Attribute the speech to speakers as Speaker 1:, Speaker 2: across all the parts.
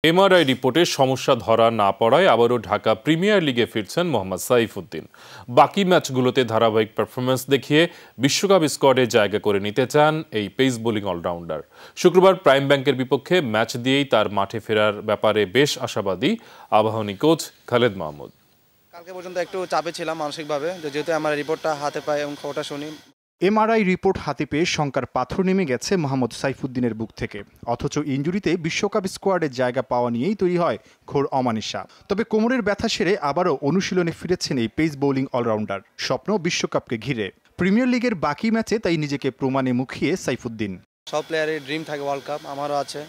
Speaker 1: MRI রিপোর্টে সমস্যা ধরা না পড়ায় আবারও ঢাকা প্রিমিয়ার লিগে ফিরছেন মোহাম্মদ সাইফুদ্দিন। বাকি ম্যাচগুলোতে ধারাবাহিক পারফরম্যান্স দেখিয়ে বিশ্বকাপ স্কোয়াডে জায়গা করে নিতে চান এই পেস বোলিং অলরাউন্ডার। শুক্রবার প্রাইম ব্যাংকের বিপক্ষে ম্যাচ দিয়েই তার মাঠে ফেরার ব্যাপারে বেশ আশাবাদী আবাহনী কোচ খালেদ মাহমুদ।
Speaker 2: কালকে পর্যন্ত একটু চাপে ছিলাম মানসিকভাবে, যেহেতু আমার রিপোর্টটা হাতে পাই এবং খবরটা শুনি।
Speaker 3: এমআরআই রিপোর্ট হাতে পেয়ে শঙ্কার পাথর নেমে গেছে মোহাম্মদ সাইফুদ্দিনের বুক থেকে। অথচ ইনজুরিতে বিশ্বকাপ স্কোয়াডে জায়গা পাওয়া নিয়েই তৈরি হয় ঘোর অমানিসা। তবে কোমরের ব্যথা সেরে আবারও অনুশীলনে ফিরেছেন এই পেস বোলিং অলরাউন্ডার। স্বপ্ন বিশ্বকাপকে ঘিরে। প্রিমিয়ার লিগের বাকি ম্যাচে তাই নিজেকে প্রমাণে মুখিয়ে সাইফুদ্দিন।
Speaker 2: সব প্লেয়ারের ড্রিম থাকে ওয়ার্ল্ড কাপ, আমারও আছে।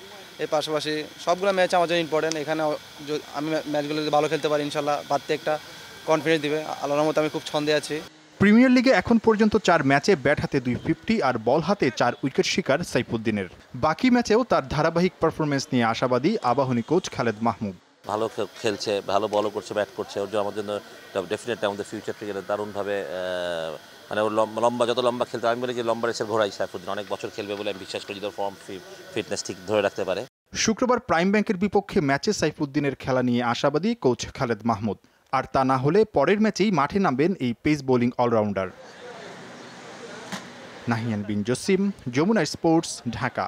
Speaker 2: এর পাশাপাশি সবগুলো ম্যাচ আমার জন্য ইম্পর্টেন্ট। এখানে আমি ম্যাচগুলো যদি ভালো খেলতে পারি, ইনশাল্লাহ প্রত্যেকটা কনফিডেন্স দিবে। আল্লাহর রহমতে আমি খুব ছন্দে আছি।
Speaker 3: প্রিমিয়ার লিগে এখন পর্যন্ত 4 ম্যাচে ব্যাট হাতে 250 আর বল হাতে 4 উইকেট শিকার সাইফুদ্দিনের। বাকি ম্যাচেও তার ধারাবাহিক পারফরমেন্স নিয়ে আশাবাদী আবাহনী কোচ খালেদ মাহমুদ।
Speaker 4: ভালো খেলছে, ভালো বলও করছে, ব্যাট করছে। ওর জন্য আমার জন্য ডেফিনেটলি আমাদের ফিউচার ক্রিকেটে দারুণভাবে মানে ওর যত লম্বা খেলতে, আমি বলি যে লম্বা রেসের ঘোড়াই সাইফুদ্দিন। অনেক বছর খেলবে বলে আমি বিশ্বাস করি, যদি ফর্ম ফিটনেস ঠিক ধরে রাখতে পারে।
Speaker 3: শুক্রবার প্রাইম ব্যাংকের বিপক্ষে ম্যাচে সাইফুদ্দিনের খেলা নিয়ে আশাবাদী কোচ খালেদ মাহমুদ। আর তা না হলে পরের ম্যাচেই মাঠে নামবেন এই পেস বোলিং অলরাউন্ডার। নাহিয়ান বিন জসিম, যমুনা স্পোর্টস, ঢাকা।